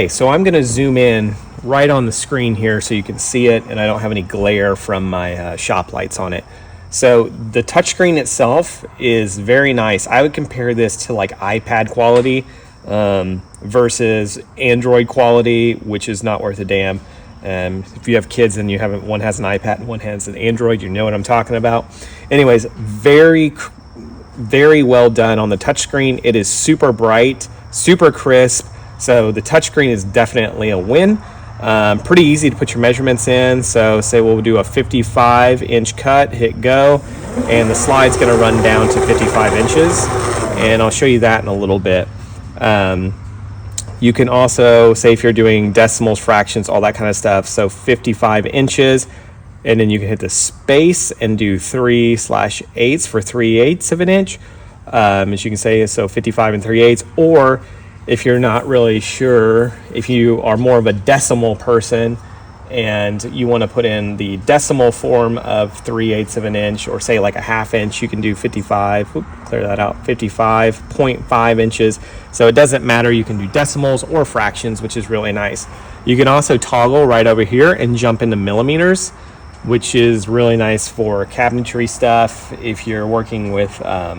Okay, so I'm going to zoom in right on the screen here so you can see it, and I don't have any glare from my shop lights on it. So the touchscreen itself is very nice. I would compare this to like iPad quality versus Android quality, which is not worth a damn. If you have kids and one has an iPad and one has an Android, you know what I'm talking about. Anyways, very well done on the touchscreen. It is super bright, super crisp. So the touchscreen is definitely a win. Pretty easy to put your measurements in. So say we'll do a 55-inch cut, hit go, and the slide's going to run down to 55 inches. And I'll show you that in a little bit. You can also say if you're doing decimals, fractions, all that kind of stuff. So 55 inches, and then you can hit the space and do 3/8 for 3/8 of an inch. As you can say, so 55 and 3/8, or if you're not really sure, if you are more of a decimal person and you want to put in the decimal form of 3/8 of an inch, or say like a half inch, you can do 55.5 inches. So it doesn't matter, you can do decimals or fractions, which is really nice. You can also toggle right over here and jump into millimeters, which is really nice for cabinetry stuff. If you're working with a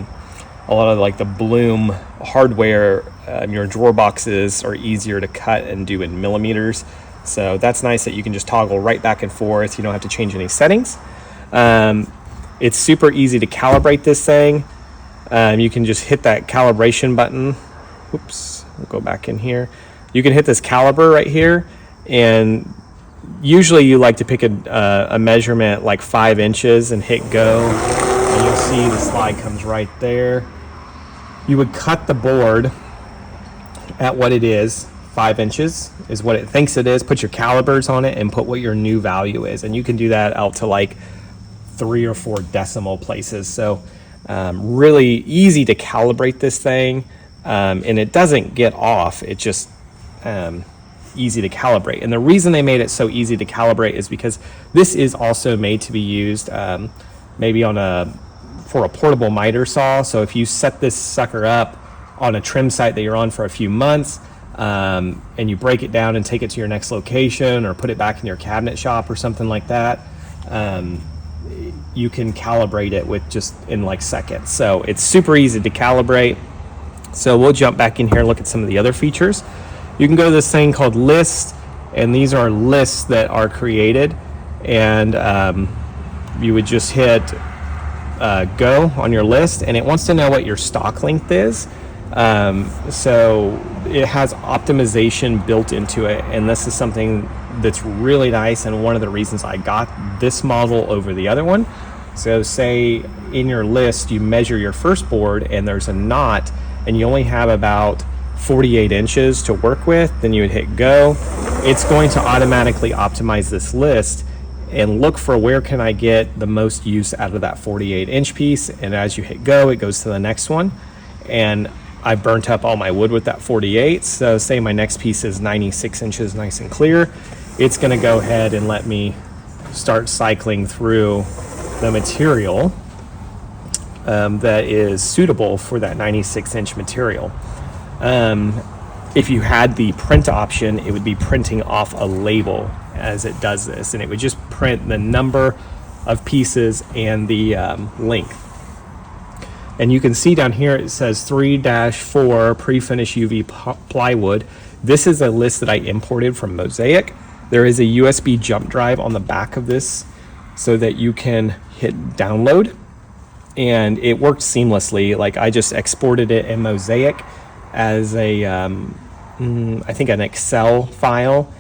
lot of like the Bloom hardware, your drawer boxes are easier to cut and do in millimeters. So that's nice that you can just toggle right back and forth. You don't have to change any settings. It's super easy to calibrate this thing. You can just hit that calibration button. Oops, we'll go back in here. You can hit this caliber right here, and usually you like to pick a measurement like 5 inches and hit go. And you'll see the slide comes right there. You would cut the board at what it is. 5 inches is what it thinks it is. Put your calibers on it and put what your new value is. And you can do that out to like 3 or 4 decimal places. So really easy to calibrate this thing. And it doesn't get off. It's just easy to calibrate. And the reason they made it so easy to calibrate is because this is also made to be used maybe for a portable miter saw. So if you set this sucker up on a trim site that you're on for a few months, and you break it down and take it to your next location, or put it back in your cabinet shop or something like that, you can calibrate it with just in like seconds. So it's super easy to calibrate. So we'll jump back in here and look at some of the other features. You can go to this thing called lists, and these are lists that are created, and you would just hit go on your list, and it wants to know what your stock length is. So it has optimization built into it, and this is something that's really nice, and one of the reasons I got this model over the other one. So say in your list you measure your first board and there's a knot and you only have about 48 inches to work with, then you would hit go. It's going to automatically optimize this list and look for where can I get the most use out of that 48 inch piece, and as you hit go it goes to the next one. And I burnt up all my wood with that 48, so say my next piece is 96 inches nice and clear, it's going to go ahead and let me start cycling through the material that is suitable for that 96 inch material. If you had the print option, it would be printing off a label as it does this, and it would just print the number of pieces and the length. And you can see down here it says 3-4 pre-finished UV plywood. This is a list that I imported from Mosaic. There is a USB jump drive on the back of this so that you can hit download, and it works seamlessly. Like I just exported it in Mosaic as a I think an Excel file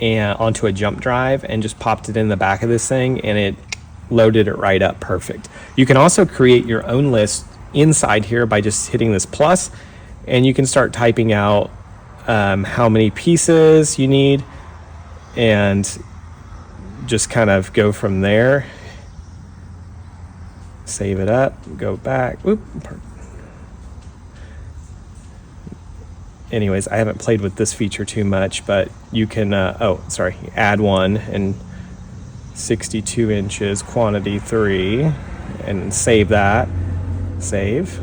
and onto a jump drive, and just popped it in the back of this thing, and it loaded it right up perfect. You can also create your own list inside here by just hitting this plus, and you can start typing out how many pieces you need and just kind of go from there. Save it up, go back. Oop. Anyways, I haven't played with this feature too much, but you can add one, and 62 inches, quantity 3, and save that. Save.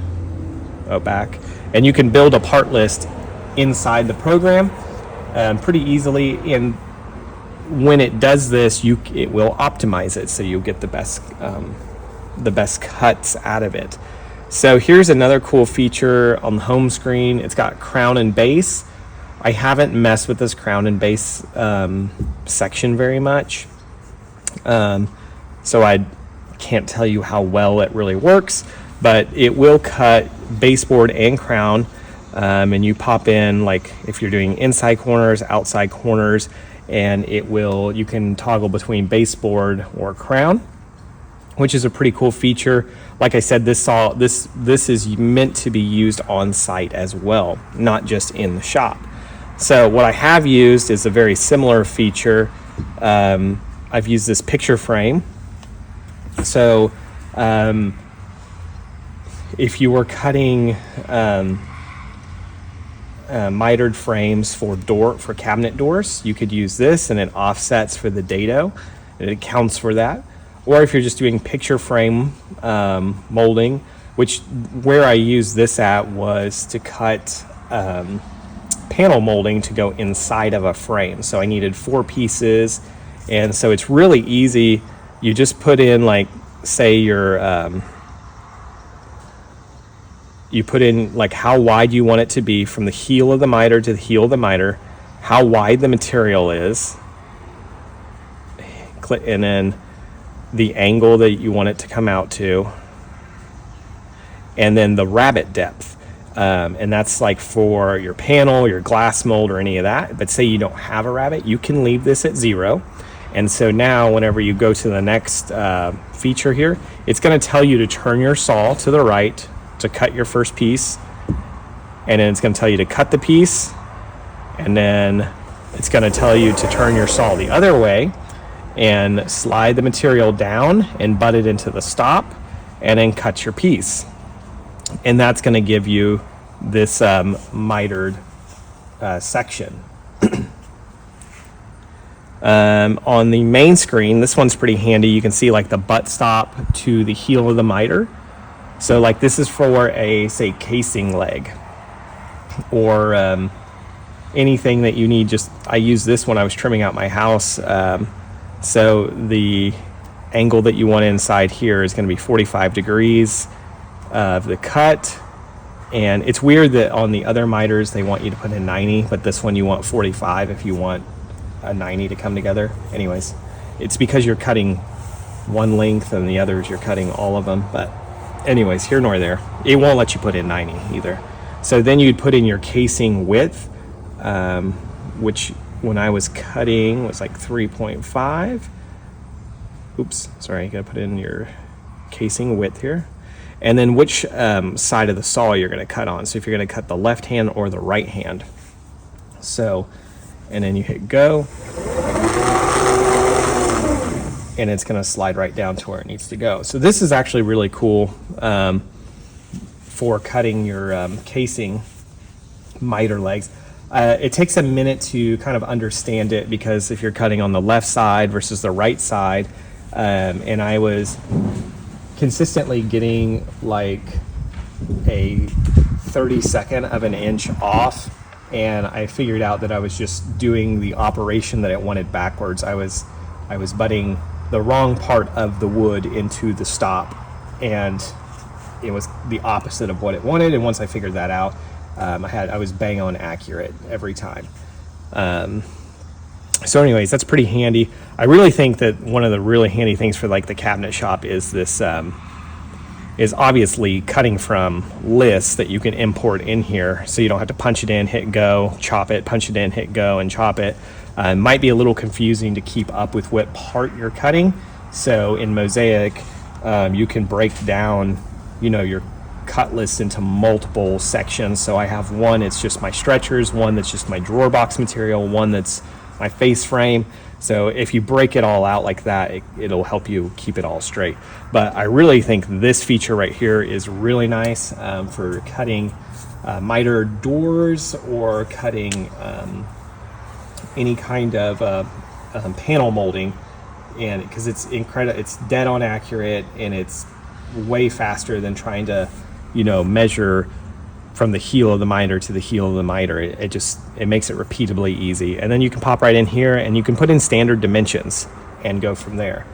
Back. And you can build a part list inside the program. pretty easily. And when it does this, it will optimize it so you'll get the best cuts out of it. So here's another cool feature on the home screen. It's got crown and base. I haven't messed with this crown and base section very much, so I can't tell you how well it really works, but it will cut baseboard and crown, and you pop in, like if you're doing inside corners, outside corners, and you can toggle between baseboard or crown, which is a pretty cool feature. Like I said, this is meant to be used on site as well, not just in the shop. So what I have used is a very similar feature. I've used this picture frame. So if you were cutting mitered frames for cabinet doors, you could use this, and it offsets for the dado, and it accounts for that. Or if you're just doing picture frame molding, where I used this at was to cut panel molding to go inside of a frame. So I needed 4 pieces, and so it's really easy. You just put in, like, say you put in like how wide you want it to be from the heel of the miter to the heel of the miter, how wide the material is, and then the angle that you want it to come out to, and then the rabbet depth. And that's like for your panel, your glass mold, or any of that. But say you don't have a rabbet, you can leave this at 0. And so now whenever you go to the next feature here, it's going to tell you to turn your saw to the right to cut your first piece. And then it's going to tell you to cut the piece. And then it's going to tell you to turn your saw the other way and slide the material down and butt it into the stop, and then cut your piece. And that's going to give you this mitered section. On the main screen, this one's pretty handy. You can see like the butt stop to the heel of the miter. So like this is for a, say, casing leg, or anything that you need. I used this when I was trimming out my house. So the angle that you want inside here is going to be 45 degrees of the cut. And it's weird that on the other miters they want you to put in 90, but this one you want 45 if you want a 90 to come together. Anyways, it's because you're cutting one length and the others you're cutting all of them. But anyways, here nor there. It won't let you put in 90 either. So then you'd put in your casing width, which when I was cutting was like 3.5. Oops, sorry, you gotta put in your casing width here. And then which side of the saw you're gonna cut on. So if you're gonna cut the left hand or the right hand. So, and then you hit go, and it's gonna slide right down to where it needs to go. So this is actually really cool for cutting your casing miter legs. It takes a minute to kind of understand it, because if you're cutting on the left side versus the right side, and I was consistently getting like a 32nd of an inch off, and I figured out that I was just doing the operation that it wanted backwards. I was butting the wrong part of the wood into the stop, and it was the opposite of what it wanted. And once I figured that out, I was bang on accurate every time. So anyways, that's pretty handy. I really think that one of the really handy things for like the cabinet shop is this, is obviously cutting from lists that you can import in here, so you don't have to punch it in, hit go, chop it, punch it in, hit go, and chop it. It might be a little confusing to keep up with what part you're cutting. So in Mosaic, you can break down, your cut list into multiple sections. So I have one, it's just my stretchers, one that's just my drawer box material, one that's my face frame. So if you break it all out like that, it'll help you keep it all straight. But I really think this feature right here is really nice for cutting miter doors, or cutting any kind of panel molding, and because it's incredible, it's dead on accurate, and it's way faster than trying to measure from the heel of the miter to the heel of the miter. It makes it repeatably easy. And then you can pop right in here and you can put in standard dimensions and go from there.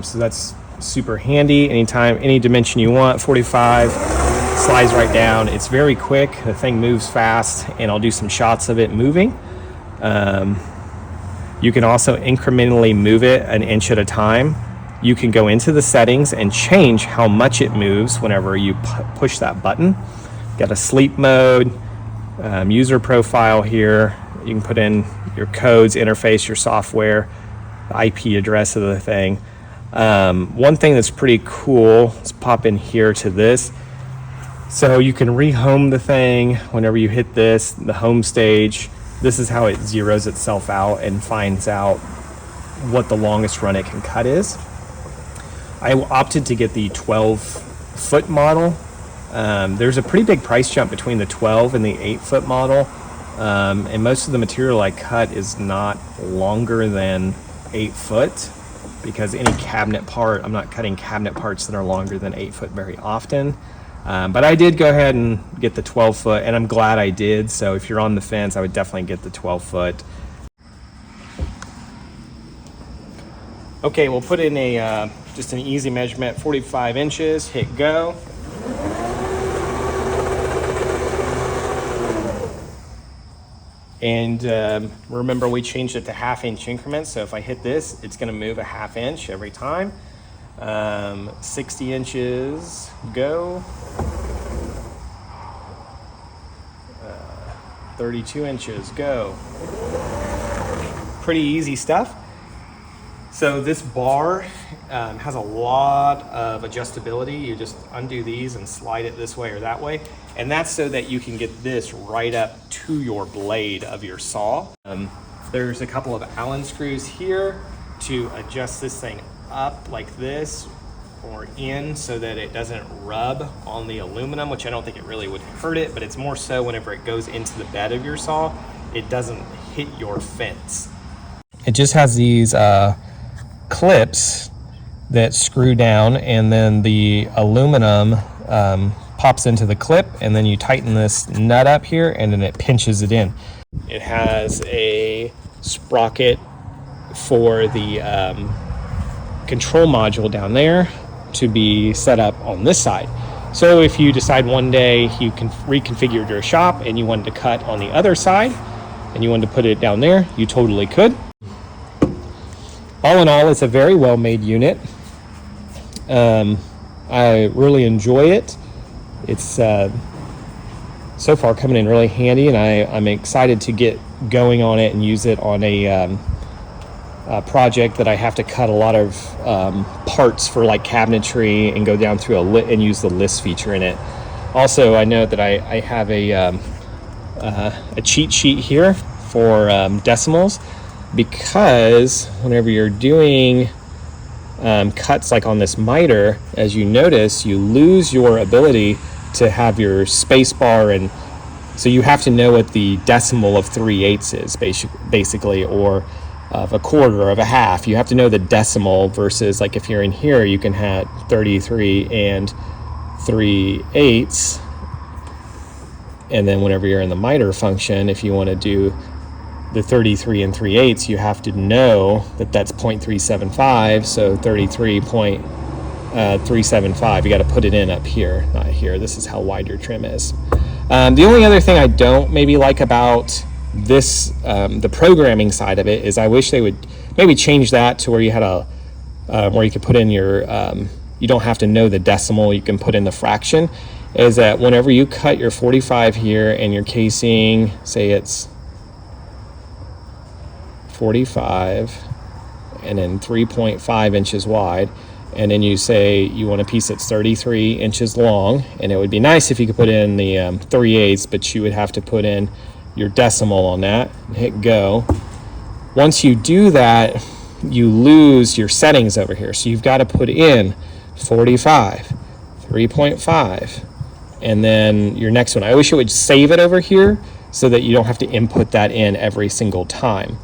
So that's super handy. Anytime, any dimension you want, 45, slides right down. It's very quick. The thing moves fast, and I'll do some shots of it moving. You can also incrementally move it an inch at a time. You can go into the settings and change how much it moves whenever you push that button. Got a sleep mode, user profile here. You can put in your codes, interface, your software, the IP address of the thing. One thing that's pretty cool, let's pop in here to this. So you can rehome the thing whenever you hit this, the home stage. This is how it zeroes itself out and finds out what the longest run it can cut is. I opted to get the 12-foot model. There's a pretty big price jump between the 12 and the 8-foot model. And most of the material I cut is not longer than 8 foot, because any cabinet part, I'm not cutting cabinet parts that are longer than 8 foot very often. But I did go ahead and get the 12 foot, and I'm glad I did. So if you're on the fence, I would definitely get the 12 foot. Okay, we'll put in a just an easy measurement, 45 inches, hit go. And remember, we changed it to half-inch increments, so if I hit this, it's gonna move a half inch every time. 60 inches, go. 32 inches, go. Pretty easy stuff. So this bar has a lot of adjustability. You just undo these and slide it this way or that way. And that's so that you can get this right up to your blade of your saw. There's a couple of Allen screws here to adjust this thing up like this or in so that it doesn't rub on the aluminum, which I don't think it really would hurt it, but it's more so whenever it goes into the bed of your saw, it doesn't hit your fence. It just has these clips that screw down, and then the aluminum pops into the clip, and then you tighten this nut up here and then it pinches it in. It has a sprocket for the control module down there to be set up on this side. So if you decide one day you can reconfigure your shop and you wanted to cut on the other side and you wanted to put it down there, you totally could. All in all, it's a very well made unit. I really enjoy it. It's so far coming in really handy, and I'm excited to get going on it and use it on a project that I have to cut a lot of parts for, like cabinetry, and go down through and use the list feature in it. Also, I know that I have a cheat sheet here for decimals, because whenever you're doing cuts like on this miter, as you notice, you lose your ability to have your space bar, and so you have to know what the decimal of 3/8 is basically, or of a quarter or of a half. You have to know the decimal, versus like if you're in here, you can have 33 and 3/8, and then whenever you're in the miter function, if you want to do the 33 and 3/8, you have to know that that's 0.375, so 33.375. You got to put it in up here, not here. This is how wide your trim is. The only other thing I don't maybe like about this, the programming side of it, is I wish they would maybe change that to where you had where you could put in your, you don't have to know the decimal, you can put in the fraction. Is that whenever you cut your 45 here and your casing, say it's 45 and then 3.5 inches wide, and then you say you want a piece that's 33 inches long, and it would be nice if you could put in the 3/8, but you would have to put in your decimal on that and hit go. Once you do that, you lose your settings over here, so you've got to put in 45, 3.5, and then your next one. I wish it would save it over here so that you don't have to input that in every single time.